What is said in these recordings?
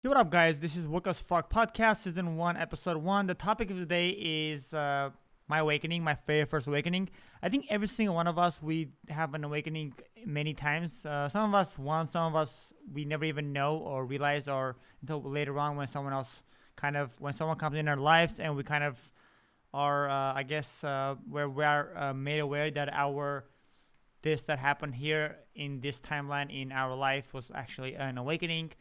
Yo, what up, guys? This is Woke as Fuck Podcast, Season 1, Episode 1. The topic of the day is my awakening, my very first awakening. I think every single one of us, we have an awakening many times. Some of us once, some of us we never even know or realize, or until later on when when someone comes in our lives and we kind of are, where we are made aware that this that happened here in this timeline in our life was actually an awakening.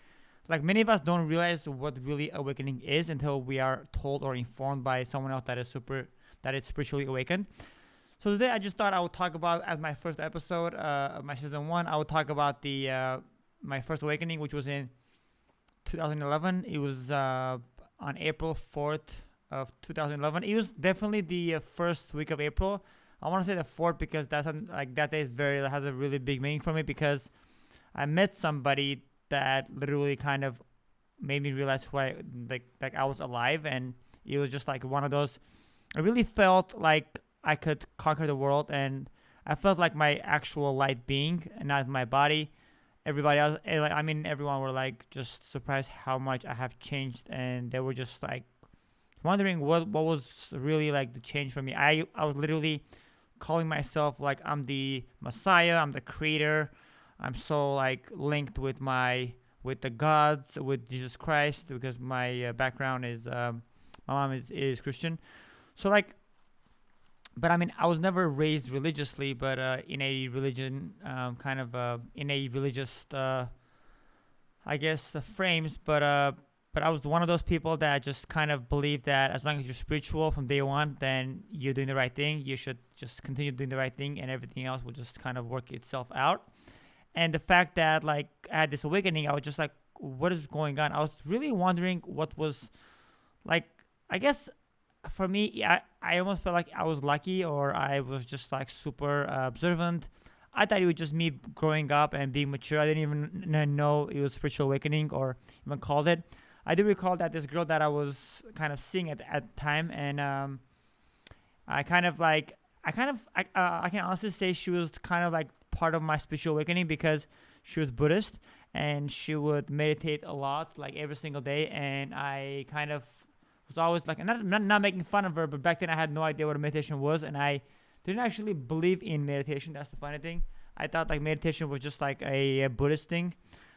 Like, many of us don't realize what really awakening is until we are told or informed by someone else that is spiritually awakened. So today I just thought I would talk about, as my first episode of my season 1, I would talk about the my first awakening, which was in 2011. It was on April 4th of 2011. It was definitely the first week of April. I want to say the 4th because that day has a really big meaning for me, because I met somebody that literally kind of made me realize why like I was alive. And it was just like one of those. I really felt like I could conquer the world, and I felt like my actual light being, and not my body. Everybody else, everyone were like just surprised how much I have changed, and they were just like wondering what was really like the change for me. I was literally calling myself like I'm the Messiah, I'm the creator. I'm so like linked with the gods, with Jesus Christ, because my background is my mom is Christian. So like, but I mean, I was never raised religiously, but in a religion, in a religious, frames. But I was one of those people that just kind of believed that as long as you're spiritual from day one, then you're doing the right thing. You should just continue doing the right thing, and everything else will just kind of work itself out. And the fact that like I had this awakening, I was just like, what is going on? I was really wondering what was like. I guess for me, yeah, I almost felt like I was lucky, or I was just like super observant. I thought it was just me growing up and being mature. I didn't even know it was spiritual awakening, or even called it. I do recall that this girl that I was kind of seeing at the time, and I kind of like I can honestly say she was kind of like part of my spiritual awakening, because she was Buddhist and she would meditate a lot, like every single day. And I kind of was always like, not making fun of her, but back then I had no idea what a meditation was, and I didn't actually believe in meditation. That's the funny thing. I thought like meditation was just like a Buddhist thing.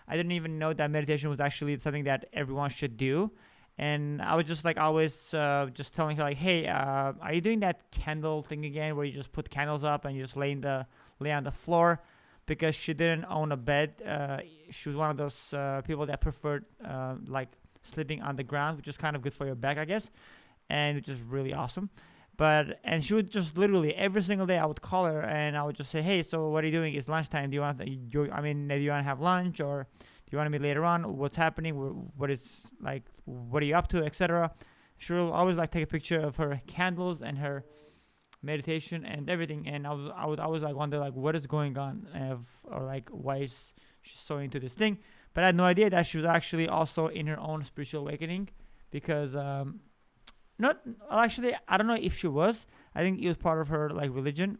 I didn't even know that meditation was actually something that everyone should do. And I was just like always just telling her like, hey, are you doing that candle thing again, where you just put candles up and you just lay on the floor? Because she didn't own a bed. She was one of those people that preferred like sleeping on the ground, which is kind of good for your back, I guess, and which is really awesome. And she would just literally every single day I would call her, and I would just say, hey, so what are you doing? It's lunchtime. Do you want to have lunch, or do you want to meet later on? What's happening? What are you up to, etc. She will always like take a picture of her candles and her meditation and everything. And I would always like wonder like what is going on, or like why is she so into this thing. But I had no idea that she was actually also in her own spiritual awakening, because not actually, I don't know if she was. I think it was part of her like religion,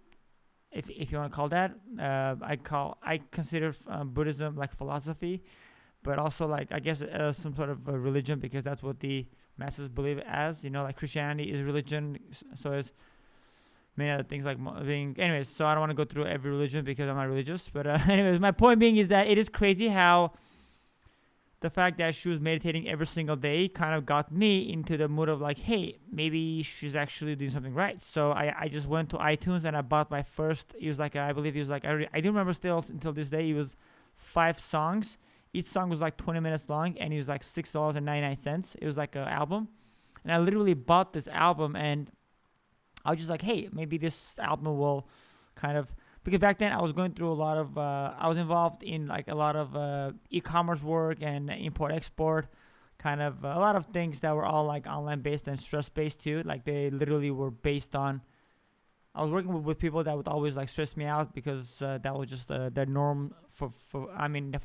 if you want to call that. I consider Buddhism like philosophy, but also like I guess some sort of a religion, because that's what the masses believe as. Like Christianity is religion, so is many other things like being. Anyways, so I don't want to go through every religion because I'm not religious. But anyways, my point being is that it is crazy how the fact that she was meditating every single day kind of got me into the mood of like, hey, maybe she's actually doing something right. So I just went to iTunes and I bought my first. It was like I believe it was like I do remember still until this day. It was 5 songs. Each song was like 20 minutes long, and it was like $6.99. It was like an album, and I literally bought this album, and I was just like, hey, maybe this album will kind of, because back then I was going through a lot of I was involved in like a lot of e-commerce work and import export, kind of a lot of things that were all like online based and stress based too. Like they literally were based on, I was working with people that would always like stress me out, because that was just the norm for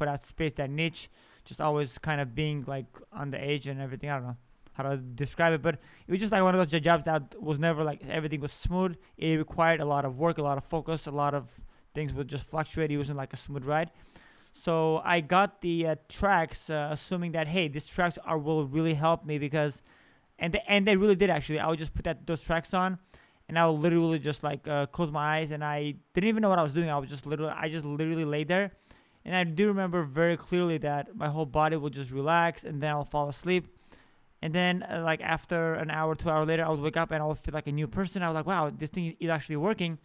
that space, that niche, just always kind of being like on the edge and everything. I don't know how to describe it, but it was just like one of those jobs that was never like everything was smooth. It required a lot of work, a lot of focus, a lot of things would just fluctuate. It wasn't like a smooth ride. So I got the tracks, assuming that hey, these tracks are will really help me because, and they really did actually. I would just put those tracks on, and I would literally just like close my eyes, and I didn't even know what I was doing. I just literally lay there, and I do remember very clearly that my whole body would just relax, and then I'll fall asleep. And then, like after an hour, 2 hours later, I would wake up and I would feel like a new person. I was like, wow, this thing is actually working.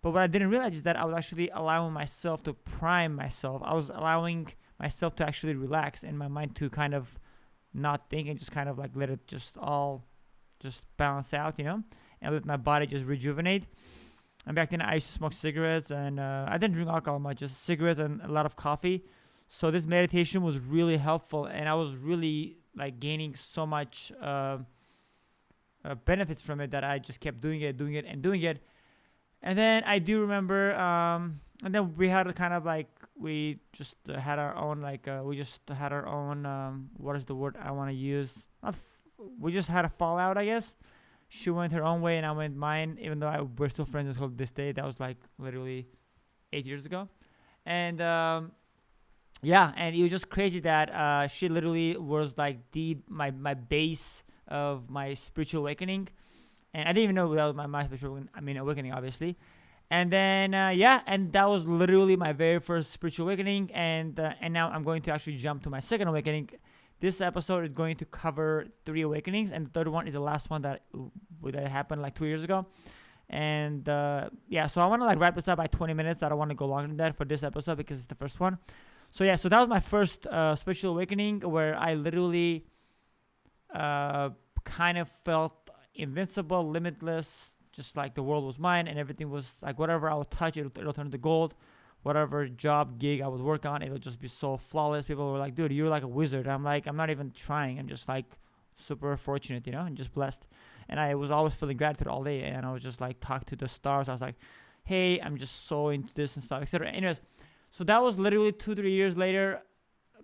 But what I didn't realize is that I was actually allowing myself to prime myself. I was allowing myself to actually relax and my mind to kind of not think and just kind of like let it just all just balance out, and let my body just rejuvenate. And back then I used to smoke cigarettes and I didn't drink alcohol much, just cigarettes and a lot of coffee. So this meditation was really helpful and I was really like gaining so much benefits from it that I just kept doing it, doing it. And then I do remember, and then we had a kind of like, we just had our own, what is the word I want to use? We just had a fallout, I guess. She went her own way and I went mine, even though we're still friends until this day. That was like literally 8 years ago. And yeah, and it was just crazy that she literally was like my base of my spiritual awakening. And I didn't even know that was my spiritual awakening, obviously. And then yeah, and that was literally my very first spiritual awakening. And now I'm going to actually jump to my second awakening. This episode is going to cover 3 awakenings, and the third one is the last one that happened like 2 years ago. And yeah, so I want to like wrap this up by 20 minutes. I don't want to go longer than that for this episode because it's the first one. So yeah, so that was my first spiritual awakening where I literally kind of felt invincible, limitless, just like the world was mine and everything was like whatever I would touch, it'll turn to gold. Whatever job, gig I would work on, it'll just be so flawless. People were like, dude, you're like a wizard. I'm like, I'm not even trying. I'm just like super fortunate, and just blessed. And I was always feeling gratitude all day. And I was just like, talk to the stars. I was like, hey, I'm just so into this and stuff, etc. Anyways, so that was literally 2-3 years later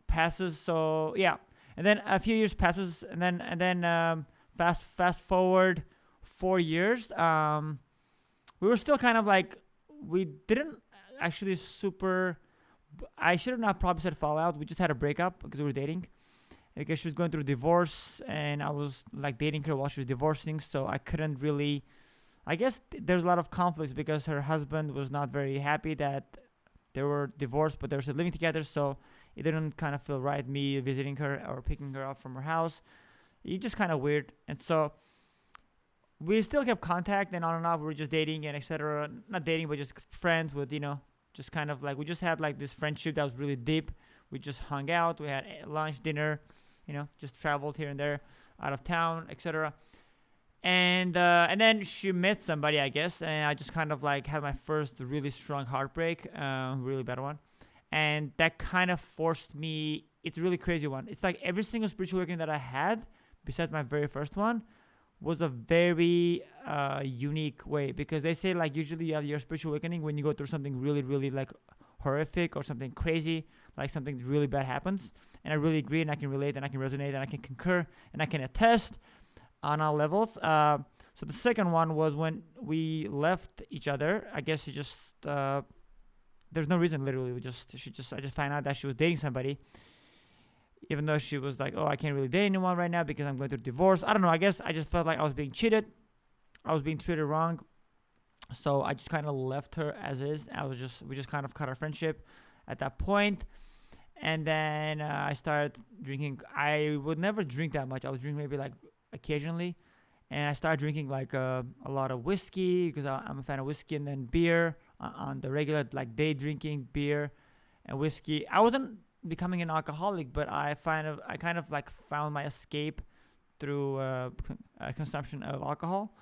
passes. So yeah. And then a few years passes. And then fast forward 4 years. We were still kind of like, we didn't actually I should have not probably said fallout. We just had a breakup because we were dating, because she was going through a divorce and I was like dating her while she was divorcing, so I couldn't really, I guess there's a lot of conflicts because her husband was not very happy that they were divorced but they were still living together, so it didn't kind of feel right me visiting her or picking her up from her house. It's just kind of weird. And so we still kept contact and on and off. We were just dating and etc. Not dating, but just friends with, just kind of like, we just had like this friendship that was really deep. We just hung out. We had lunch, dinner, just traveled here and there out of town, etc. And then she met somebody, I guess. And I just kind of like had my first really strong heartbreak, really bad one. And that kind of forced me, it's a really crazy one. It's like every single spiritual awakening that I had, besides my very first one, was a very unique way, because they say like usually you have your spiritual awakening when you go through something really, really like horrific or something crazy, like something really bad happens. And I really agree, and I can relate, and I can resonate, and I can concur, and I can attest on all levels. So the second one was when we left each other. I guess she just there's no reason, literally. I just found out that she was dating somebody. Even though she was like, oh, I can't really date anyone right now because I'm going through divorce. I don't know. I guess I just felt like I was being cheated. I was being treated wrong. So I just kind of left her as is. We just kind of cut our friendship at that point. And then I started drinking. I would never drink that much. I would drink maybe like occasionally. And I started drinking like a lot of whiskey because I'm a fan of whiskey, and then beer on the regular, like day drinking beer and whiskey. I wasn't becoming an alcoholic, but I kind of like found my escape through consumption of alcohol.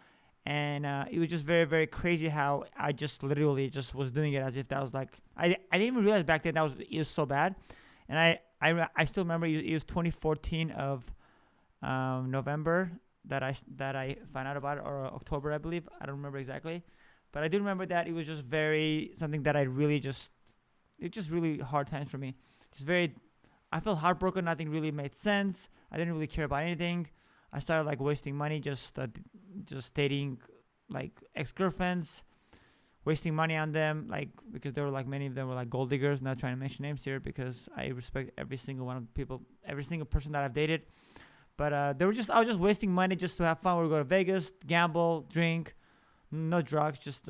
And it was just very, very crazy how I just literally just was doing it as if that was like, I didn't even realize back then it was so bad. And I still remember it was 2014 of November that I found out about it, or October, I believe. I don't remember exactly, but I do remember that it was just something that it's just really hard times for me. I felt heartbroken. Nothing really made sense. I didn't really care about anything. I started like wasting money, just dating like ex-girlfriends, wasting money on them, like because there were like many of them were like gold diggers. Not trying to mention names here because I respect every single one of the people, every single person that I've dated. But they were just I was just wasting money just to have fun. We would go to Vegas, gamble, drink, no drugs, just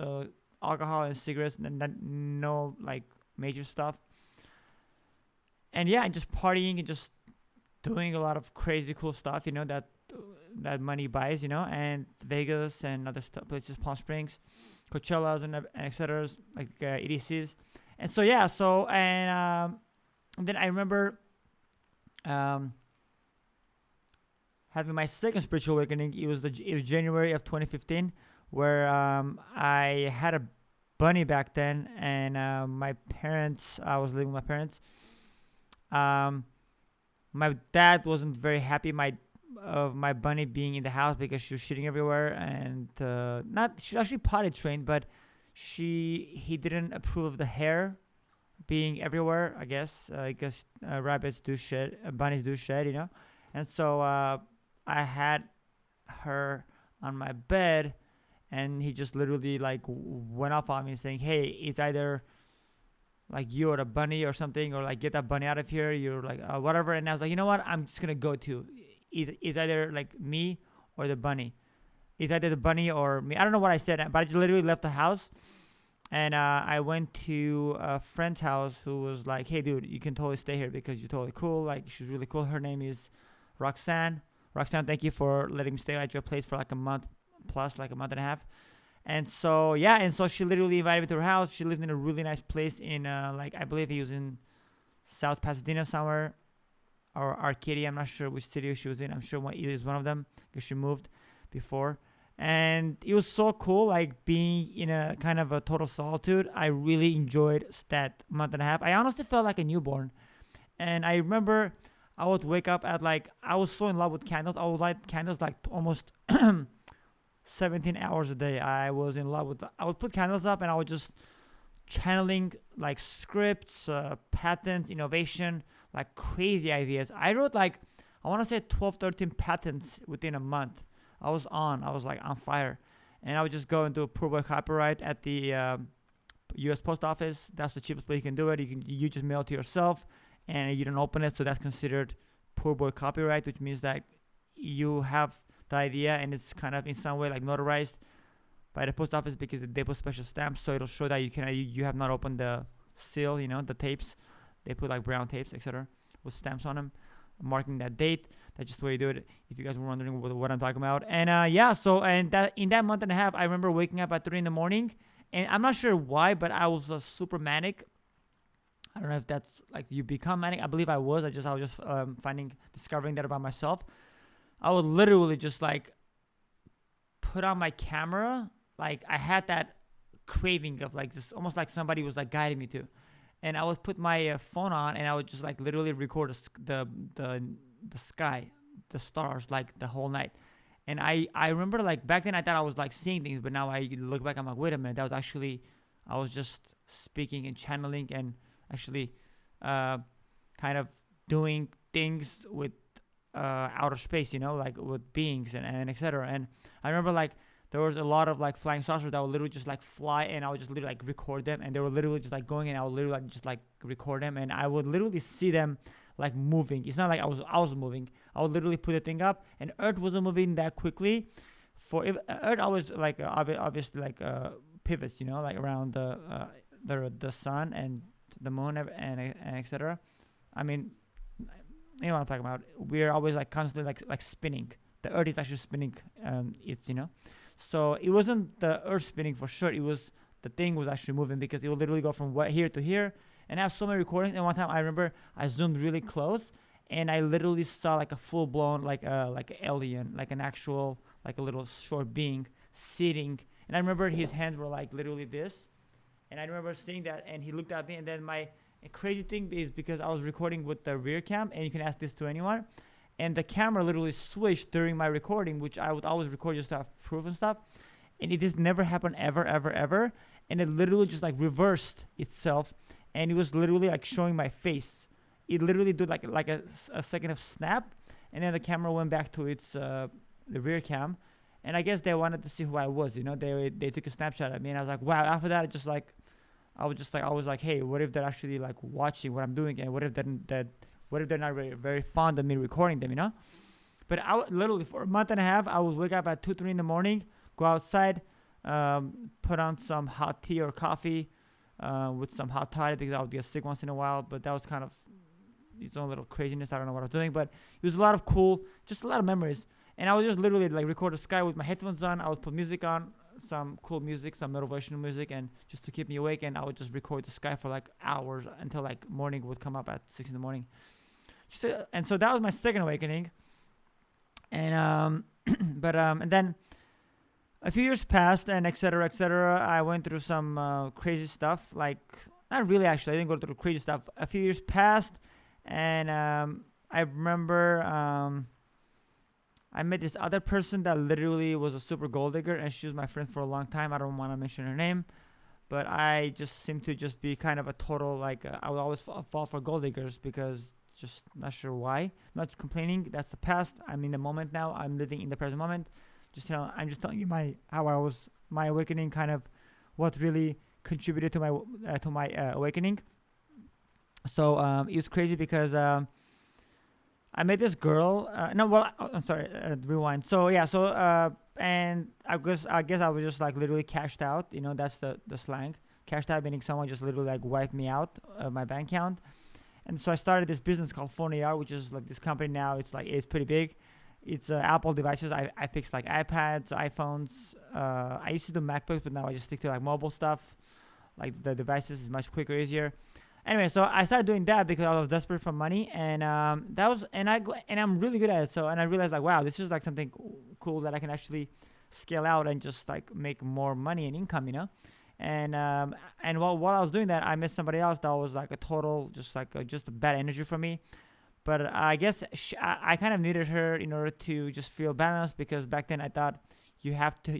alcohol and cigarettes, and no like major stuff. And yeah, and just partying and just doing a lot of crazy cool stuff, that money buys, and Vegas and other places, Palm Springs, Coachellas and etc. like EDCs, and so yeah, and then I remember um, having my second spiritual awakening. It was January of 2015, where I had a bunny back then, and my parents, I was living with my parents. Um, my dad wasn't very happy of my bunny being in the house because she was shitting everywhere, and not she's actually potty trained, but he didn't approve of the hair being everywhere. I guess rabbits do shit, bunnies do shit, and so I had her on my bed, and he just literally like went off on me saying, "Hey, it's either like you or the bunny or something, or like get that bunny out of here. You're like whatever." And I was like, you know what? I'm just gonna go to. It's either like me or the bunny. It's either the bunny or me. I don't know what I said, but I just literally left the house, and I went to a friend's house who was like, "Hey, dude, you can totally stay here because you're totally cool. Like, she's really cool. Her name is Roxanne. Roxanne, thank you for letting me stay at your place for like a month plus, like a month and a half." And so yeah, and so she literally invited me to her house. She lived in a really nice place in like I believe he was in South Pasadena somewhere, or Arcadia. I'm not sure which city she was in. I'm sure it is one of them because she moved before. And it was so cool, like being in a kind of a total solitude. I really enjoyed that month and a half. I honestly felt like a newborn. And I remember I would wake up at like, I was so in love with candles. I would light candles like almost 17 hours a day. I was in love with I would put candles up and I would just channeling like scripts, patents, innovation, like crazy ideas. I wrote like, I want to say 12, 13 patents within a month. I was like on fire. And I would just go and do a poor boy copyright at the U.S. Post Office. That's the cheapest way you can do it. You just mail it to yourself and you don't open it. So that's considered poor boy copyright, which means that you have the idea and it's kind of in some way like notarized by the post office because they put special stamps. So it'll show that you have not opened the seal, the tapes. They put like brown tapes, etc. with stamps on them, marking that date. That's just the way you do it. If you guys were wondering what I'm talking about. And yeah, so and that in that month and a half, I remember waking up at 3 in the morning, and I'm not sure why, but I was super manic. I don't know if that's like you become manic. I believe I was. I was just discovering that about myself. I would literally just like put on my camera. Like I had that craving of like just almost like somebody was like guiding me to. And I would put my phone on, and I would just like literally record the sky, the stars, like the whole night. And I remember like back then I thought I was like seeing things, but now I look back, I'm like, wait a minute, that was actually I was just speaking and channeling and actually kind of doing things with outer space, like with beings and etc. And I remember like there was a lot of like flying saucers that would literally just like fly, and I would just literally like record them, and they were literally just like going, and I would literally like just like record them, and I would literally see them like moving. It's not like I was moving. I would literally put the thing up, and Earth wasn't moving that quickly. Earth always like obviously like pivots, like around the sun and the moon and etc. I mean, you know what I'm talking about. We're always like constantly like spinning. The Earth is actually spinning. So it wasn't the Earth spinning for sure. It was the thing was actually moving because it would literally go from here to here. And I have so many recordings. And one time I remember I zoomed really close, and I literally saw like a full blown like an alien, like an actual like a little short being sitting. And I remember his hands were like literally this. And I remember seeing that, and he looked at me. And then my crazy thing is because I was recording with the rear cam, and you can ask this to anyone. And the camera literally switched during my recording, which I would always record just to have proof and stuff. And it just never happened ever, ever, ever. And it literally just like reversed itself. And it was literally like showing my face. It literally did like a second of snap. And then the camera went back to its the rear cam. And I guess they wanted to see who I was. They took a snapshot of me, and I was like, wow. After that, I was like, hey, what if they're actually like watching what I'm doing, and what if they're not very fond of me recording them. But literally for a month and a half, I would wake up at 2, 3 in the morning, go outside, put on some hot tea or coffee, with some hot toddy because I would get sick once in a while. But that was kind of its own little craziness. I don't know what I was doing, but it was a lot of cool, just a lot of memories. And I would just literally like record the sky with my headphones on. I would put music on, some cool music, some motivational music, and just to keep me awake. And I would just record the sky for like hours until like morning would come up at 6 in the morning. And so that was my second awakening. And and then a few years passed, and etc. etc. I went through some crazy stuff. Like, not really, actually. I didn't go through crazy stuff. A few years passed, and I remember I met this other person that literally was a super gold digger, and she was my friend for a long time. I don't want to mention her name, but I just seemed to just be kind of a total, like, I would always fall for gold diggers because just not sure why. I'm not complaining. That's the past. I'm in the moment now. I'm living in the present moment. I'm just telling you my awakening, kind of what really contributed to my awakening. So it was crazy because I met this girl. No, well, I'm sorry. Rewind. So yeah. And I guess I was just like literally cashed out. That's the slang. Cashed out meaning someone just literally like wiped me out of my bank account. And so I started this business called Phone AR, which is like this company now. It's pretty big. It's Apple devices. I fix like iPads, iPhones. I used to do MacBooks, but now I just stick to like mobile stuff. Like the devices is much quicker, easier. Anyway, so I started doing that because I was desperate for money, and I'm really good at it. So, and I realized like, wow, this is like something cool that I can actually scale out and just like make more money and income. And while I was doing that, I met somebody else that was like a total just a bad energy for me. But I guess I kind of needed her in order to just feel balanced, because back then I thought you had to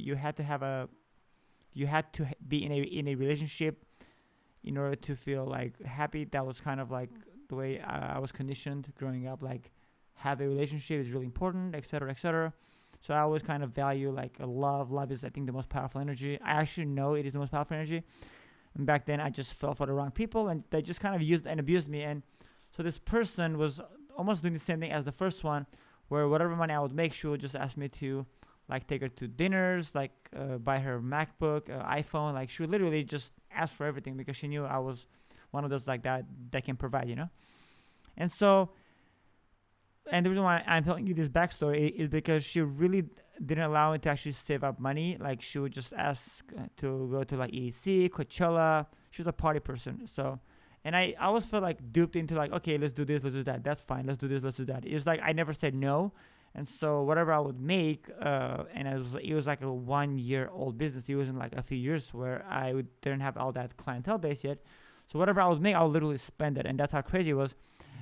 be in a relationship in order to feel like happy. That was kind of like the way I was conditioned growing up. Like, have a relationship is really important, etc., etc. So I always kind of value like a love. Love is, I think, the most powerful energy. I actually know it is the most powerful energy. And back then I just fell for the wrong people, and they just kind of used and abused me. And so this person was almost doing the same thing as the first one, where whatever money I would make, she would just ask me to like take her to dinners, like buy her MacBook, iPhone. Like, she would literally just ask for everything because she knew I was one of those like that can provide. And so, and the reason why I'm telling you this backstory is because she really didn't allow me to actually save up money. Like, she would just ask to go to like EDC, Coachella. She was a party person. So, and I always felt like duped into like, okay, let's do this, let's do that. That's fine. Let's do this, let's do that. It was like I never said no. And so whatever I would make, and it was like a 1-year-old business. It wasn't like a few years where didn't have all that clientele base yet. So whatever I would make, I would literally spend it, and that's how crazy it was.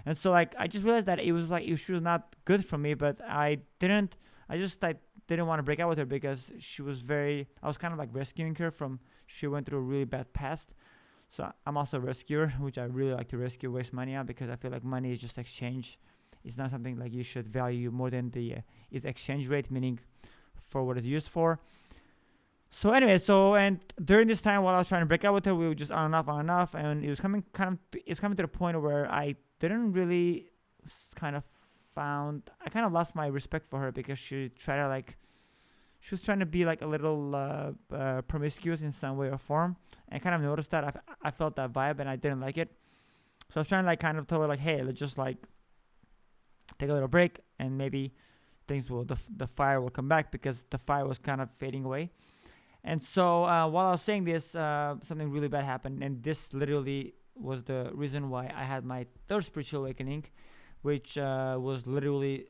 And so like I just realized that it was like she was not good for me, but I didn't want to break out with her because I was kind of like rescuing her she went through a really bad past. So I'm also a rescuer, which I really like to rescue, waste money on, because I feel like money is just exchange. It's not something like you should value more than its exchange rate, meaning for what it's used for. So anyway, and during this time while I was trying to break up with her, we were just on and off, and it's coming to the point where I didn't really I kind of lost my respect for her, because she was trying to be like a little promiscuous in some way or form. And I kind of noticed that. I felt that vibe, and I didn't like it. So I was trying to like kind of tell her like, hey, let's just like take a little break, and maybe the fire will come back, because the fire was kind of fading away. And so while I was saying this, something really bad happened, and this literally was the reason why I had my third spiritual awakening, which was literally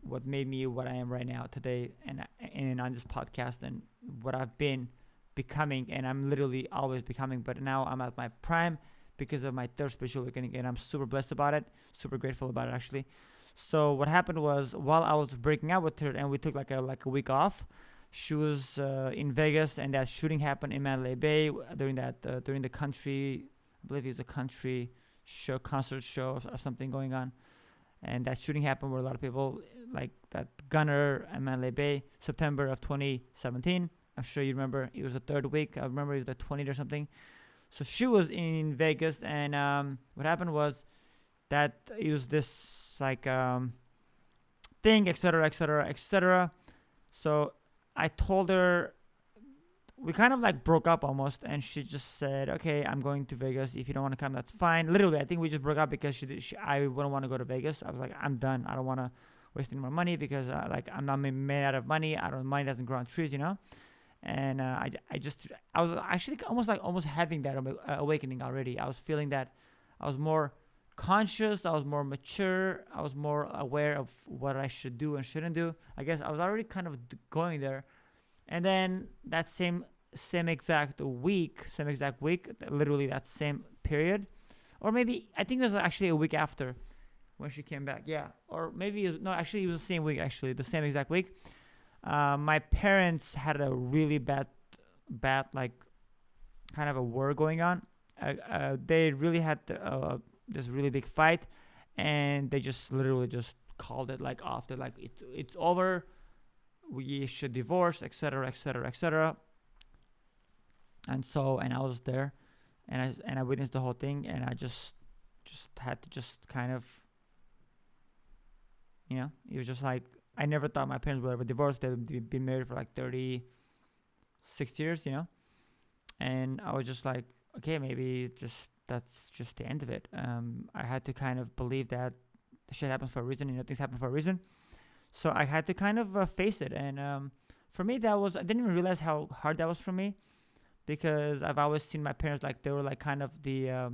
what made me what I am right now today, and on this podcast, and what I've been becoming, and I'm literally always becoming, but now I'm at my prime because of my third spiritual awakening, and I'm super blessed about it, super grateful about it actually. So what happened was, while I was breaking up with her and we took like a week off, she was in Vegas, and that shooting happened in Mandalay Bay during the country, I believe it was a country show, concert show or something going on. and that shooting happened where a lot of people, like that gunner in Mandalay Bay, September of 2017. I'm sure you remember. It was the third week. I remember it was the 20th or something. So she was in Vegas, and what happened was that it was this like thing, etc., etc., etc. So I told her, we kind of like broke up almost, and she just said, "Okay, I'm going to Vegas. If you don't want to come, that's fine." Literally, I think we just broke up because I wouldn't want to go to Vegas. I was like, "I'm done. I don't want to waste any more money because like I'm not made out of money. Money doesn't grow on trees, you know." And I was actually almost having that awakening already. I was feeling that I was more conscious, I was more mature, I was more aware of what I should do and shouldn't do. I guess I was already kind of going there. And then that same exact week, literally that same period, or maybe I think it was actually a week after when she came back. Yeah, or maybe no, actually it was the same week. Actually, the same exact week. My parents had a really bad like kind of a war going on. They really had this really big fight, and they just literally just called it like off. They're like, it's over. We should divorce, etc., etc., etc. And I was there, and I witnessed the whole thing, and I just had to just kind of, it was just like I never thought my parents would ever divorce. They've been married for like 36 years, and I was just like, okay, maybe that's just the end of it. I had to kind of believe that shit happens for a reason, things happen for a reason. So I had to kind of face it, and for me I didn't even realize how hard that was for me, because I've always seen my parents like they were like kind of the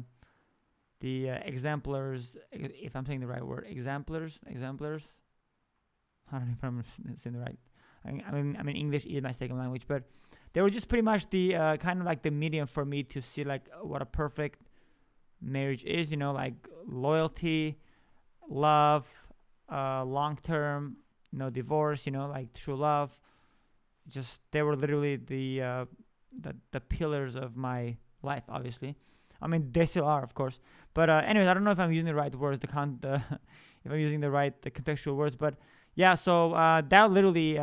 exemplars, if I'm saying the right word, exemplars. I don't know if I'm saying the right. I mean English is my second language, but they were just pretty much the kind of like the medium for me to see like what a perfect marriage is, like loyalty, love, long term, no divorce, like true love. Just they were literally the pillars of my life, obviously. I mean, they still are, of course. But anyways, I don't know if I'm using the right words, if I'm using the right contextual words, but yeah. So that literally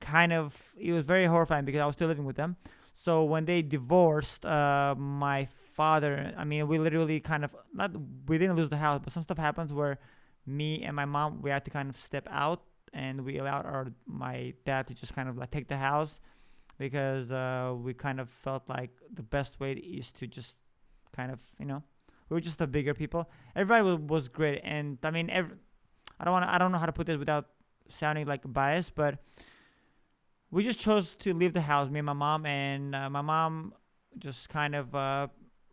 kind of, it was very horrifying because I was still living with them. So when they divorced, my father, I mean, we literally kind of we didn't lose the house, but some stuff happens where me and my mom, we had to kind of step out, and we allowed my dad to just kind of like take the house, because we kind of felt like the best way is to just kind of, we were just the bigger people. Everybody was great, and I mean, I don't know how to put this without sounding like biased, but we just chose to leave the house, me and my mom, and my mom just kind of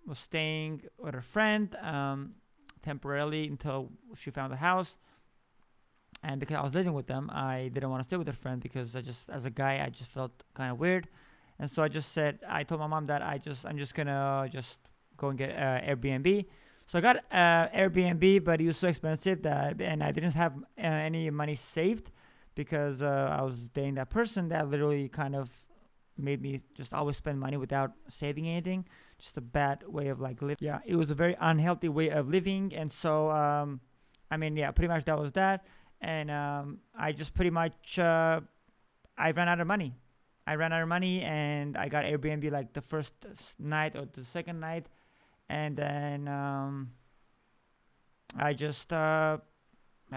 was staying with her friend temporarily until she found a house. And because I was living with them, I didn't want to stay with her friend, because as a guy, I just felt kind of weird. And so I told my mom that I'm just gonna just go and get Airbnb. So I got Airbnb, but it was so expensive and I didn't have any money saved, because I was dating that person that literally kind of made me just always spend money without saving anything. Just a bad way of like living. Yeah, it was a very unhealthy way of living. And so, I mean, yeah, pretty much that was that. And I just pretty much, I ran out of money. And I got Airbnb like the first night or the second night. And then I just had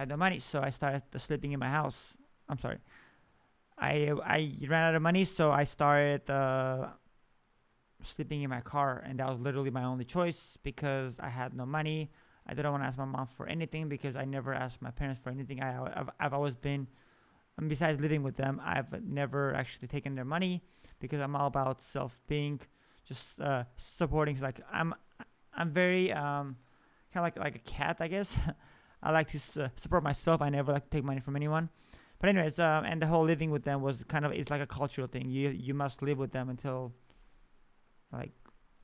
no money. So I started sleeping in my house. I'm sorry. I ran out of money, so I started sleeping in my car. And that was literally my only choice, because I had no money. I didn't want to ask my mom for anything, because I never asked my parents for anything. I've always been, and besides living with them, I've never actually taken their money, because I'm all about being just supporting. Like I'm very kind of like a cat, I guess. I like to support myself. I never like to take money from anyone. But anyways, and the whole living with them was kind of, it's like a cultural thing. You must live with them until, like,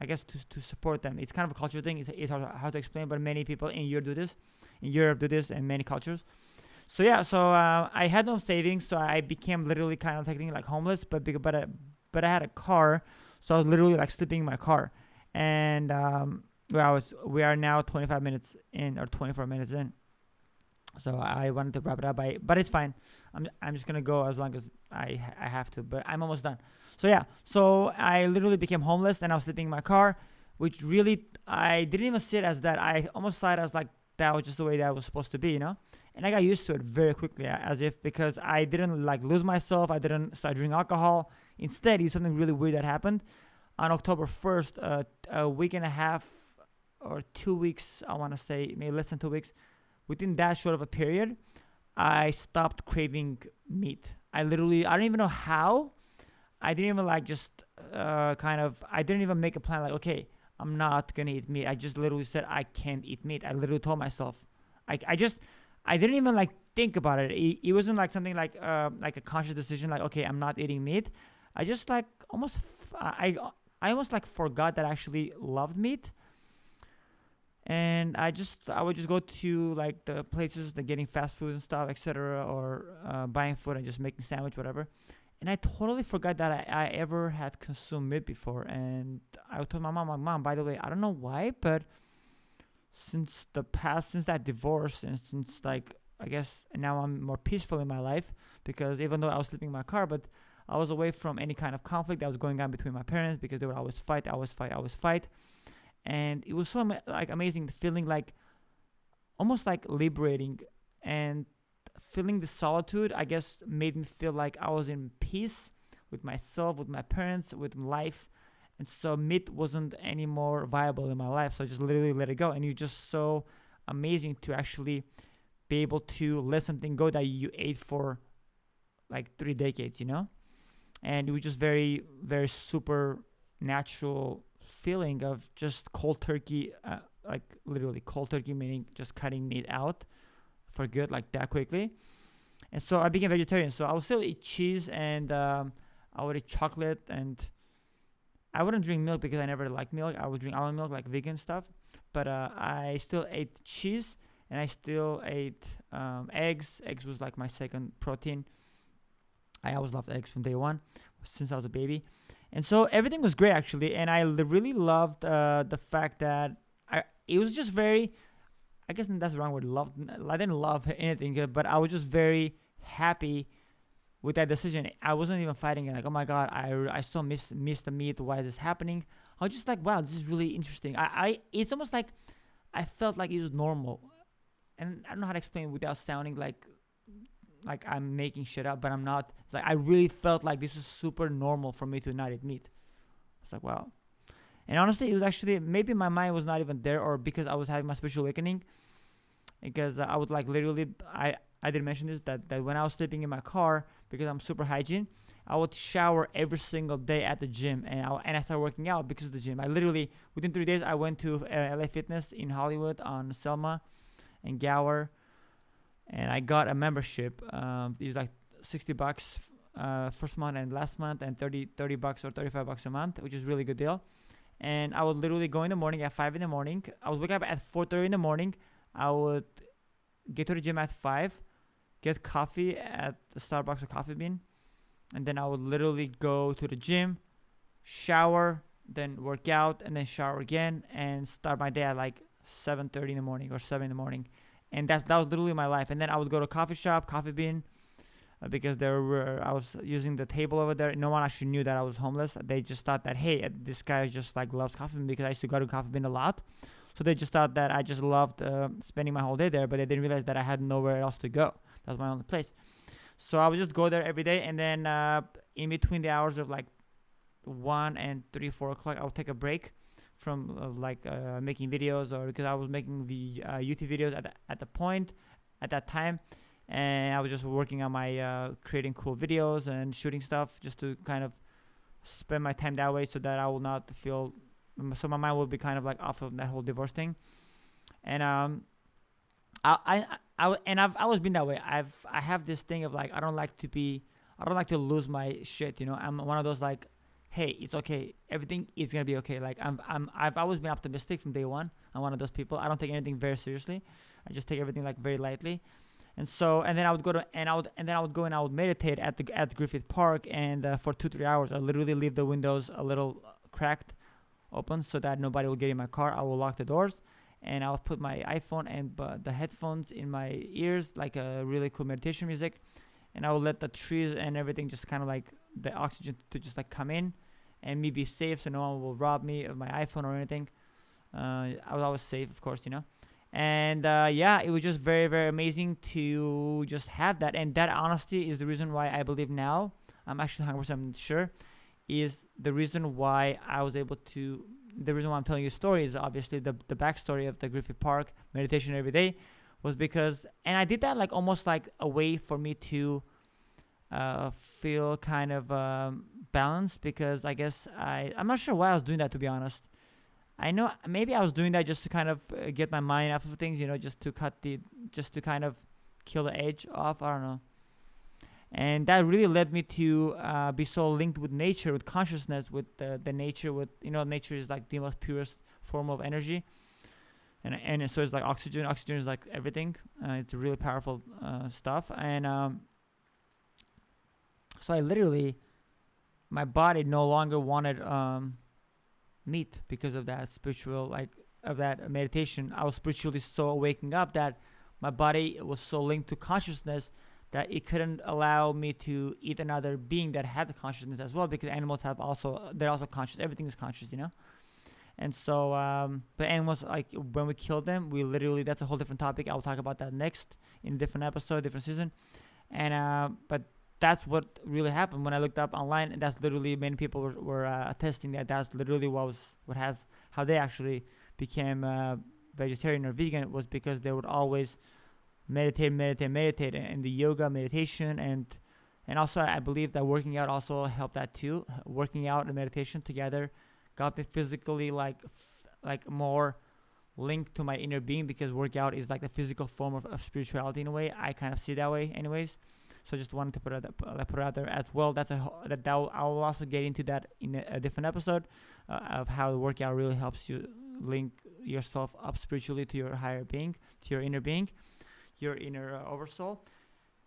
I guess to support them. It's kind of a cultural thing. It's hard to explain, but many people in Europe do this, and many cultures. So yeah, I had no savings, so I became literally kind of technically like homeless. But I had a car, so I was literally like sleeping in my car. And we are now 25 minutes in, or 24 minutes in. So I wanted to wrap it up but it's fine. I'm just gonna go as long as I have to. But I'm almost done. So yeah, so I literally became homeless and I was sleeping in my car, which really I didn't even see it as that. I almost saw it as like that was just the way that was supposed to be, And I got used to it very quickly, as if because I didn't like lose myself. I didn't start drinking alcohol. Instead, it was something really weird that happened on October 1st, a week and a half or 2 weeks. I want to say maybe less than 2 weeks. Within that short of a period, I stopped craving meat. I don't even know how. I didn't even like just I didn't even make a plan like, okay, I'm not gonna eat meat. I just literally said I can't eat meat. I literally told myself, I didn't even like think about it. It wasn't like something like a conscious decision, like, okay, I'm not eating meat. I just like I almost like forgot that I actually loved meat. And I would just go to like the places that getting fast food and stuff, etc., or buying food and just making sandwich, whatever. And I totally forgot that I ever had consumed meat before. And I told my mom, like, Mom, by the way, I don't know why, but since that divorce, and since like I guess now I'm more peaceful in my life, because even though I was sleeping in my car, but I was away from any kind of conflict that was going on between my parents, because they would always fight, always fight. And it was so like amazing feeling, like almost like liberating, and feeling the solitude, I guess, made me feel like I was in peace with myself, with my parents, with life. And so meat wasn't any more viable in my life, so I just literally let it go. And it's just so amazing to actually be able to let something go that you ate for like 3 decades, And it was just very, very super natural feeling of just cold turkey, like literally cold turkey, meaning just cutting meat out for good, like that quickly. And so I became vegetarian. So I would still eat cheese, and I would eat chocolate, and I wouldn't drink milk because I never liked milk. I would drink almond milk, like vegan stuff. But I still ate cheese, and I still ate eggs. Eggs was like my second protein. I always loved eggs from day one since I was a baby. And so everything was great, actually. And I really loved the fact that it was just very, I guess that's the wrong word, I didn't love anything, but I was just very happy with that decision. I wasn't even fighting it, like, oh my God, I still miss the meat. Why is this happening? I was just like, wow, this is really interesting. It's almost like I felt like it was normal. And I don't know how to explain it without sounding like I'm making shit up, but I'm not. It's like I really felt like this was super normal for me to not eat meat. It's like, wow. And honestly, it was actually, maybe my mind was not even there, or because I was having my spiritual awakening. Because I would like literally, I didn't mention this, that when I was sleeping in my car, because I'm super hygiene, I would shower every single day at the gym, and I started working out because of the gym. I literally, within 3 days, I went to LA Fitness in Hollywood on Selma and Gower, and I got a membership. It was like $60 first month and last month, and $30 or $35 a month, which is a really good deal. And I would literally go in the morning at 5 in the morning. I would wake up at 4:30 in the morning. I would get to the gym at 5, get coffee at the Starbucks or Coffee Bean, and then I would literally go to the gym, shower, then work out, and then shower again, and start my day at like 7:30 in the morning or 7 in the morning. And that was literally my life. And then I would go to a coffee shop, Coffee Bean, because I was using the table over there. No one actually knew that I was homeless. They just thought that, hey, this guy just like loves Coffee Bean, because I used to go to Coffee Bean a lot. So they just thought that I just loved spending my whole day there, but they didn't realize that I had nowhere else to go. That was my only place. So I would just go there every day, and then in between the hours of like 1 and 3, 4 o'clock, I would take a break from making videos, or because I was making the YouTube videos at that time, and I was just working on my creating cool videos and shooting stuff, just to kind of spend my time that way, so that I will not feel, so my mind will be kind of like off of that whole divorce thing. And I've always been that way. I have this thing of like I don't like to lose my shit. I'm one of those like, hey, it's okay. Everything is gonna be okay. Like I've always been optimistic from day one. I'm one of those people. I don't take anything very seriously. I just take everything like very lightly. And then I would go and I would meditate at Griffith Park, and for 2-3 hours I literally leave the windows a little cracked open, so that nobody will get in my car. I will lock the doors, and I'll put my iPhone and the headphones in my ears, like a really cool meditation music, and I will let the trees and everything just kind of like the oxygen to just like come in, and me be safe, so no one will rob me of my iPhone or anything. I was always safe, of course, And yeah, it was just very, very amazing to just have that. And that honesty is the reason why I believe now, I'm actually 100% sure, is the reason why I was able to. The reason why I'm telling you a story is obviously the backstory of the Griffith Park meditation every day was because, and I did that like almost like a way for me to feel kind of balanced, because I guess I'm not sure why I was doing that, to be honest. I know maybe I was doing that just to kind of get my mind off of things, just to just to kind of kill the edge off. I don't know. And that really led me to be so linked with nature, with consciousness, with the nature. With nature is like the most purest form of energy, and so it's like oxygen. Oxygen is like everything. It's really powerful stuff, and so I literally, my body no longer wanted meat because of that spiritual, like of that meditation. I was spiritually so waking up that my body was so linked to consciousness that it couldn't allow me to eat another being that had the consciousness as well, because animals they're also conscious. Everything is conscious. And so but animals, like when we kill them, we literally, that's a whole different topic. I will talk about that next in a different episode, different season. And but that's what really happened when I looked up online, and that's literally, many people were attesting that that's literally how they actually became vegetarian or vegan, was because they would always meditate, and the yoga, meditation, and also I believe that working out also helped that too. Working out and meditation together got me physically like more linked to my inner being, because workout is like the physical form of spirituality in a way. I kind of see it that way anyways. So just wanted to put it out there as well. I'll also get into that in a different episode of how the workout really helps you link yourself up spiritually to your higher being, to your inner being, your inner oversoul.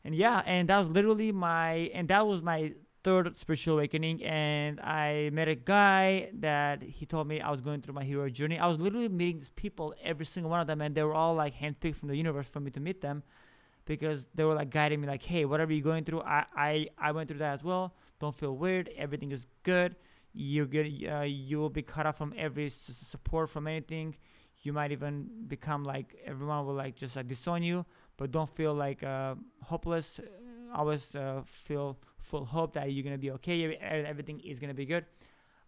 And yeah, and that was my third spiritual awakening. And I met a guy that he told me I was going through my hero journey. I was literally meeting these people, every single one of them, and they were all like handpicked from the universe for me to meet them, because they were like guiding me, like, hey, whatever you're going through, I went through that as well. Don't feel weird. Everything is good. You're good. You will be cut off from every support from anything. You might even become like, everyone will like just like disown you, but don't feel like hopeless. Always feel full hope that you're gonna be okay. Everything is gonna be good.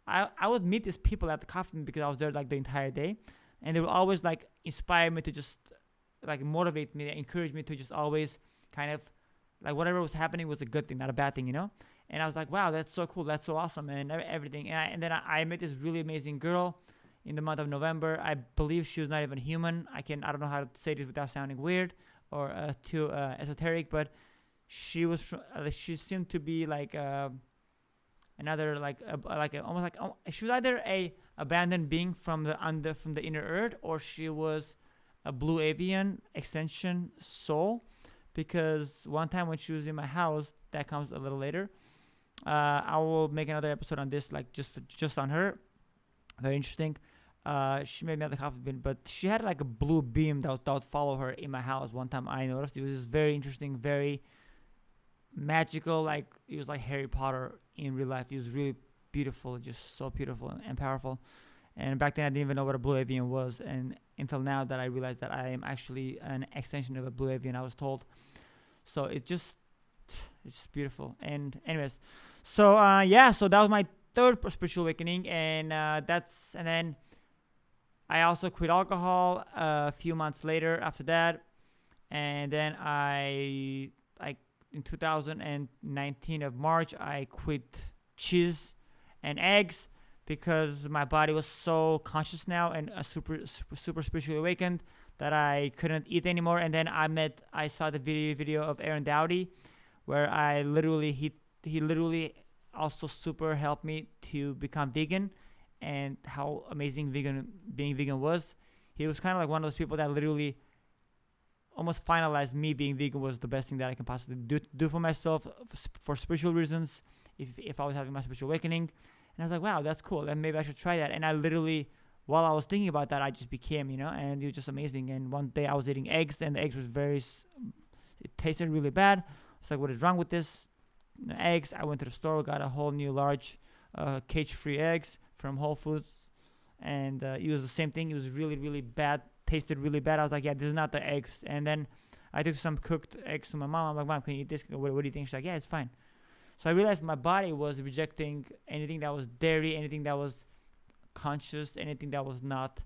I would meet these people at the coffee because I was there like the entire day, and they would always like inspire me to just like motivate me, encourage me to just always kind of like whatever was happening was a good thing, not a bad thing, And I was like, wow, that's so cool, that's so awesome, and everything. And then I met this really amazing girl in the month of November. I believe she was not even human. I don't know how to say this without sounding weird or too esoteric, but she seemed to be like another almost like she was either a abandoned being from the inner earth, or she was a blue avian extension soul, because one time when she was in my house, that comes a little later, I will make another episode on this, like just on her. Very interesting. She made me at the coffee bean, but she had like a blue beam that would follow her in my house. One time I noticed, it was just very interesting, very magical, like it was like Harry Potter in real life. It was really beautiful, just so beautiful and powerful. And back then I didn't even know what a blue avian was, and until now that I realized that I am actually an extension of a blue avian, I was told. So it's just beautiful. And anyways, so so that was my third spiritual awakening, and then I also quit alcohol a few months later after that. And then I in 2019 of March, I quit cheese and eggs, because my body was so conscious now and super spiritually awakened that I couldn't eat anymore. And then I saw the video of Aaron Dowdy, where he literally also super helped me to become vegan, and how amazing being vegan was. He was kind of like one of those people that literally almost finalized me being vegan was the best thing that I can possibly do for myself for spiritual reasons, if I was having my spiritual awakening. And I was like, wow, that's cool. And maybe I should try that. And I literally while I was thinking about that, I just became, and it was just amazing. And one day I was eating eggs, and the eggs was it tasted really bad. It's like, what is wrong with this? Eggs. I went to the store, got a whole new large cage-free eggs from Whole Foods, and it was the same thing. It was really, really bad. Tasted really bad. I was like, yeah, this is not the eggs. And then I took some cooked eggs to my mom. I'm like, Mom, can you eat this? What do you think? She's like, yeah, it's fine. So I realized my body was rejecting anything that was dairy, anything that was conscious, anything that was not,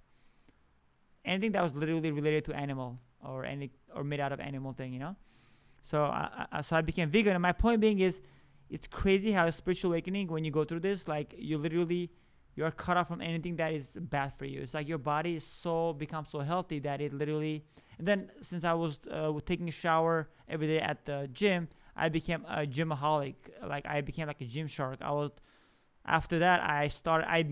anything that was literally related to animal or made out of animal thing. So I became vegan, and my point being is, it's crazy how a spiritual awakening, when you go through this, like you're cut off from anything that is bad for you. It's like your body is becomes so healthy that it literally. And then since I was taking a shower every day at the gym, I became a gymaholic. Like I became like a gym shark. After that, I started. I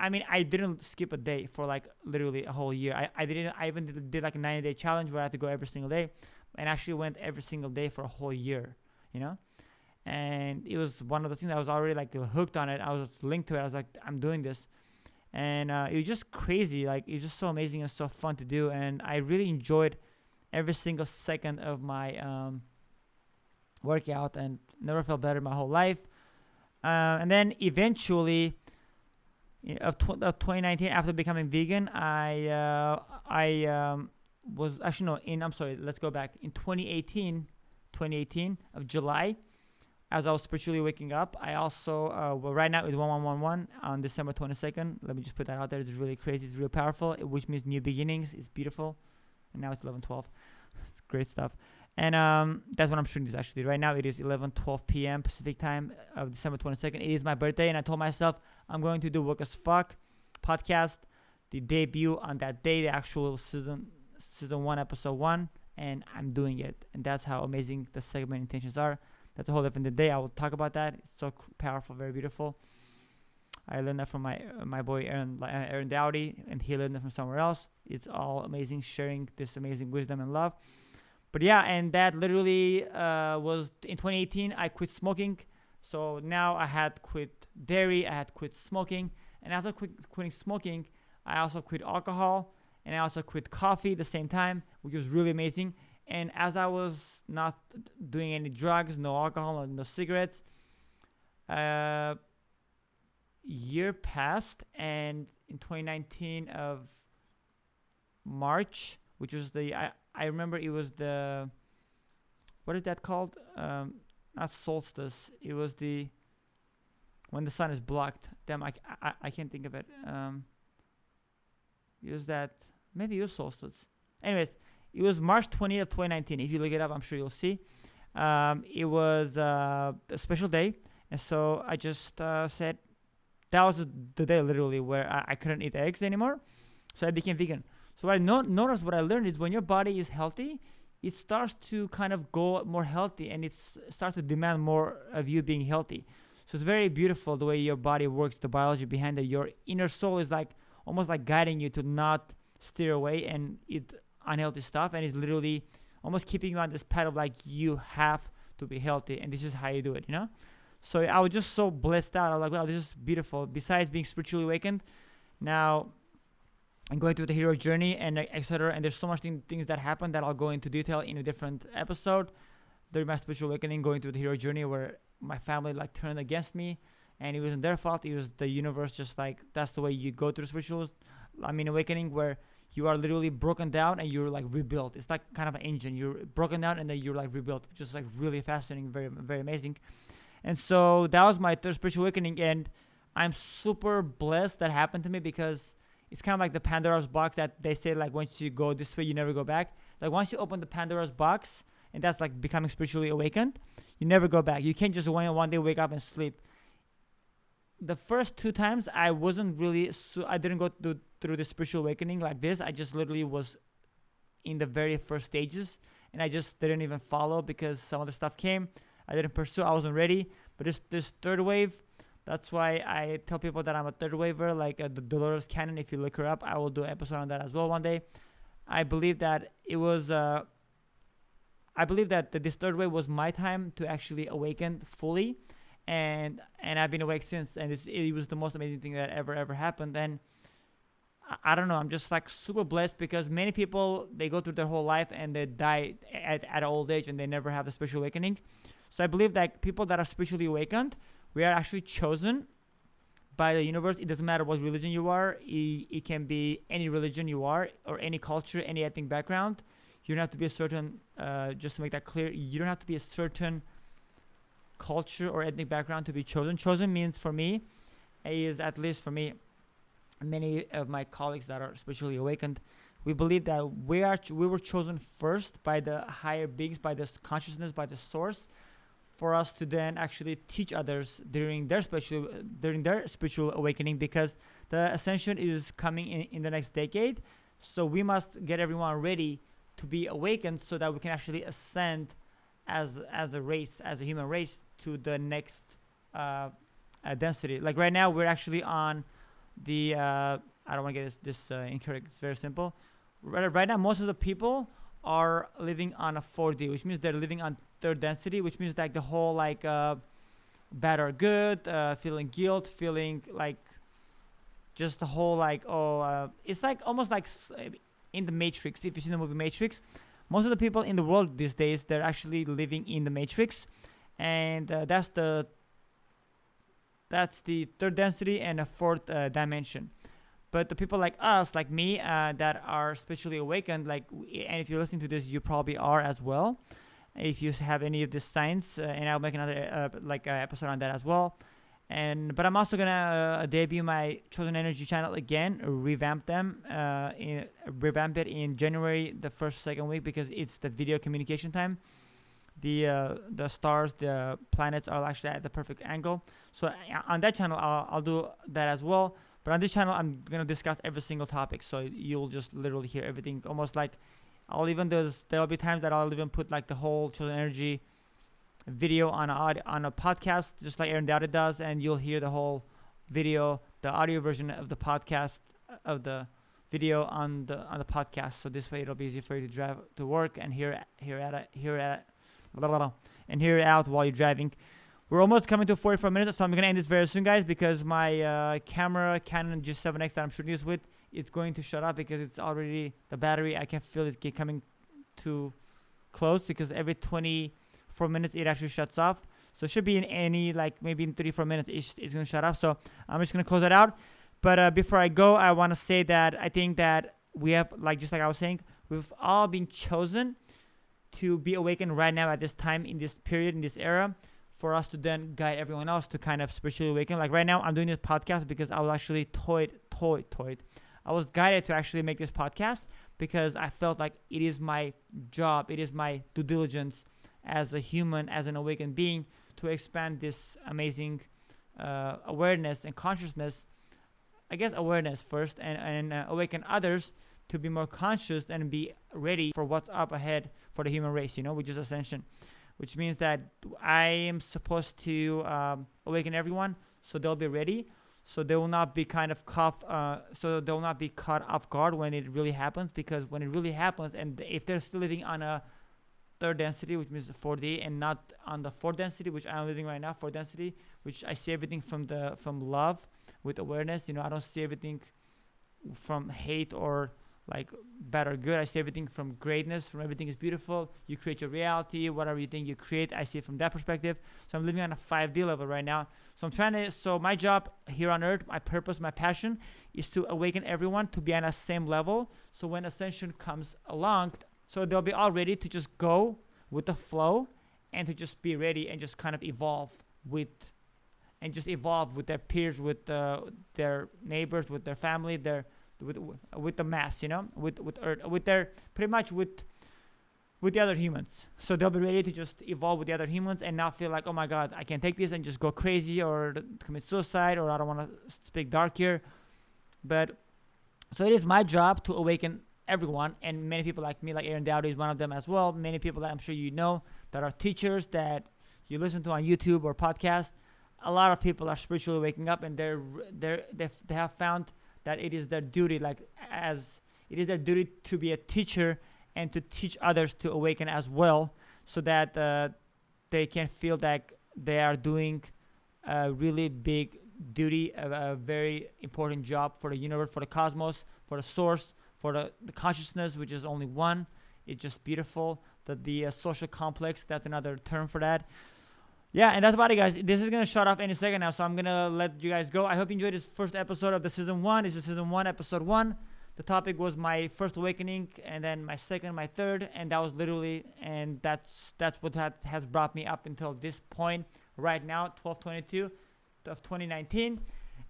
mean, I didn't skip a day for like literally a whole year. I even did like a 90-day challenge where I had to go every single day, and actually went every single day for a whole year. And it was one of the things I was already like hooked on it. I was linked to it. I was like, I'm doing this, and it was just crazy. Like, it was just so amazing and so fun to do, and I really enjoyed every single second of my workout, and never felt better my whole life. And then eventually, of 2019, after becoming vegan, I was actually no. I'm sorry. Let's go back. In 2018 of July, as I was spiritually waking up, I also right now it's 1111 on December 22nd. Let me just put that out there. It's really crazy. It's really powerful, which means new beginnings. It's beautiful. And now it's 11:12. It's great stuff. And that's when I'm shooting this actually. Right now it is 11:12 p.m. Pacific time of December 22nd. It is my birthday, and I told myself I'm going to do Work as Fuck podcast, the debut on that day, the actual season 1, episode 1, and I'm doing it. And that's how amazing the segment intentions are. That's a whole different day. I will talk about that. It's so powerful, very beautiful. I learned that from my boy Aaron Dowdy, and he learned it from somewhere else. It's all amazing, sharing this amazing wisdom and love. But yeah, and that literally was in 2018. I quit smoking. So now I had quit dairy. I had quit smoking. And after quitting smoking, I also quit alcohol. And I also quit coffee at the same time, which was really amazing. And as I was not doing any drugs, no alcohol, no cigarettes, year passed. And in 2019 of March, which was I remember it was what is that called? Not solstice. It was when the sun is blocked. Damn, I can't think of it. It was maybe it was solstice. Anyways, it was March 20th of 2019. If you look it up, I'm sure you'll see. It was a special day. And so I just said, that was the day literally where I couldn't eat eggs anymore. So I became vegan. So what I noticed, what I learned is when your body is healthy, it starts to kind of go more healthy, and it starts to demand more of you being healthy. So it's very beautiful the way your body works, the biology behind it. Your inner soul is like almost like guiding you to not steer away and eat unhealthy stuff, and it's literally almost keeping you on this path of like, you have to be healthy, and this is how you do it, So I was just so blessed out. I was like, wow, this is beautiful. Besides being spiritually awakened, now I'm going through the hero journey and etc. And there's so much things that happen that I'll go into detail in a different episode. During my spiritual awakening, going through the hero journey, where my family like turned against me, and it wasn't their fault. It was the universe. Just like, that's the way you go through spiritual, awakening, where you are literally broken down and you're like rebuilt. It's like kind of an engine. You're broken down and then you're like rebuilt, which is like really fascinating, very, very amazing. And so that was my third spiritual awakening, and I'm super blessed that happened to me, because it's kind of like the Pandora's box that they say, like, once you go this way, you never go back. Like, once you open the Pandora's box, and that's like becoming spiritually awakened, you never go back. You can't just one day wake up and sleep. The first 2 times, I wasn't really, I didn't go through the spiritual awakening like this. I just literally was in the very first stages, and I just didn't even follow because some of the stuff came. I didn't pursue. I wasn't ready. But this third wave, that's why I tell people that I'm a third waver, like the Dolores Cannon. If you look her up, I will do an episode on that as well one day. I believe that it was, I believe that this third wave was my time to actually awaken fully. And I've been awake since. And it was the most amazing thing that ever happened. And I don't know. I'm just like super blessed because many people they go through their whole life and they die at old age and they never have the spiritual awakening. So I believe that people that are spiritually awakened, we are actually chosen by the universe. It doesn't matter what religion you are. It can be any religion you are or any culture, any ethnic background. You don't have to be a certain. Just to make that clear, you don't have to be a certain culture or ethnic background to be chosen. Chosen means for me, is at least for me, many of my colleagues that are spiritually awakened, we believe that we were chosen first by the higher beings, by this consciousness, by the source, for us to then actually teach others during their spiritual awakening, because the ascension is coming in the next decade. So we must get everyone ready to be awakened so that we can actually ascend as a race, as a human race, to the next density. Like right now, we're actually on the I don't want to get this incorrect. It's very simple. Right now, most of the people are living on a 4D, which means they're living on third density, which means like the whole like bad or good, feeling guilt, feeling like just the whole like it's like almost like in the Matrix. If you see the movie Matrix, most of the people in the world these days, they're actually living in the Matrix, and that's the third density and a fourth dimension. But the people like us, like me, that are spiritually awakened, and if you're listening to this, you probably are as well. If you have any of this signs, and I'll make another episode on that as well. But I'm also gonna debut my Chosen Energy channel again, revamp it in January, the second week, because it's the video communication time. The stars, the planets are actually at the perfect angle. So on that channel, I'll do that as well. But on this channel, I'm gonna discuss every single topic, so you'll just literally hear everything. Almost like there'll be times that I'll even put like the whole Chosen Energy video on a podcast, just like Aaron Dowdy does, and you'll hear the whole video, the audio version of the podcast, of the video on the podcast. So this way, it'll be easy for you to drive to work and hear it out while you're driving. We're almost coming to 44 minutes, so I'm gonna end this very soon, guys, because my camera, Canon G7X that I'm shooting this with, it's going to shut off because it's already the battery. I can feel it coming too close, because every 24 minutes it actually shuts off. So it should be maybe in 34 minutes it's gonna shut off. So I'm just gonna close it out. But before I go, I want to say that I think that we have, just like I was saying, we've all been chosen to be awakened right now at this time, in this period, in this era, for us to then guide everyone else to kind of spiritually awaken. Like right now, I'm doing this podcast because I was actually toyed. I was guided to actually make this podcast because I felt like it is my job, it is my due diligence as a human, as an awakened being, to expand this amazing awareness and consciousness. I guess awareness first, and awaken others to be more conscious and be ready for what's up ahead for the human race, which is ascension. Which means that I am supposed to awaken everyone, so they'll be ready, so they will not be caught off guard when it really happens. Because when it really happens, and if they're still living on a third density, which means 4D, and not on the fourth density, which I'm living right now, fourth density, which I see everything from love with awareness. I don't see everything from hate or like bad or good. I see everything from greatness, from everything is beautiful. You create your reality, whatever you think you create, I see it from that perspective. So I'm living on a 5D level right now. So my job here on earth, my purpose, my passion is to awaken everyone to be on a same level. So when ascension comes along, so they'll be all ready to just go with the flow and to just be ready and just kind of evolve with their peers, with their neighbors, with their family, with the mass, with Earth, with their pretty much with the other humans. So they'll be ready to just evolve with the other humans and not feel like, oh my God, I can't take this, and just go crazy or commit suicide, or I don't want to speak dark here. But so it is my job to awaken everyone, and many people like me, like Aaron Dowdy is one of them as well. Many people that I'm sure that are teachers that you listen to on YouTube or podcast. A lot of people are spiritually waking up, and they have found that it is their duty, to be a teacher and to teach others to awaken as well, so that they can feel that they are doing a really big duty, a very important job for the universe, for the cosmos, for the source, for the consciousness, which is only one. It's just beautiful. The social complex, that's another term for that. Yeah, and that's about it, guys. This is gonna shut off any second now, so I'm gonna let you guys go. I hope you enjoyed this first episode of the season 1. This is season 1, episode 1. The topic was my first awakening, and then my second, my third, and that was literally, and that's what has brought me up until this point right now, 12/22 of 2019.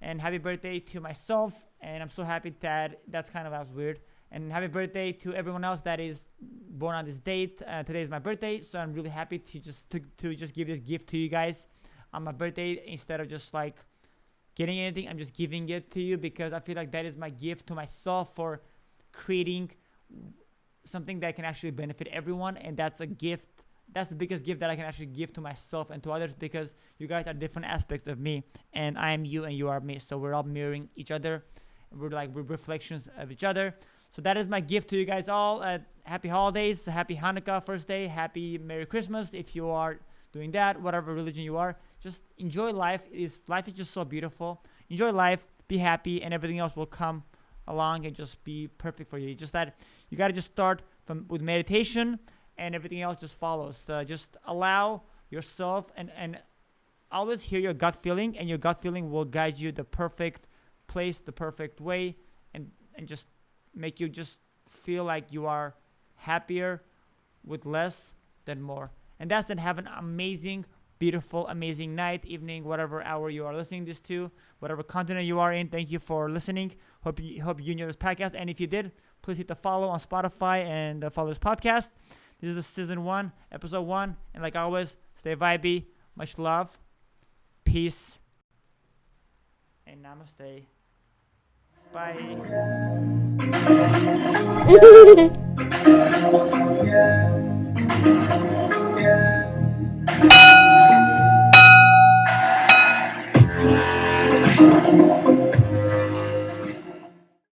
And happy birthday to myself, and I'm so happy that's kind of, that was weird. And happy birthday to everyone else that is born on this date. Today is my birthday, so I'm really happy to just give this gift to you guys on my birthday. Instead of just like getting anything, I'm just giving it to you, because I feel like that is my gift to myself for creating something that can actually benefit everyone. And that's a gift. That's the biggest gift that I can actually give to myself and to others, because you guys are different aspects of me, and I am you and you are me. So we're all mirroring each other. We're reflections of each other. So that is my gift to you guys all. Happy holidays, happy Hanukkah first day, happy Merry Christmas if you are doing that, whatever religion you are. Just enjoy life. Life is just so beautiful. Enjoy life, be happy, and everything else will come along and just be perfect for you. Just that you got to just start with meditation, and everything else just follows. Just allow yourself and always hear your gut feeling, and your gut feeling will guide you the perfect place, the perfect way, and just make you just feel like you are happier with less than more. And that's then have an amazing, beautiful, amazing night, evening, whatever hour you are listening this to, whatever continent you are in. Thank you for listening. Hope you enjoyed this podcast. And if you did, please hit the follow on Spotify and follow this podcast. This is the season 1, episode 1. And like always, stay vibey. Much love. Peace. And namaste. Bye.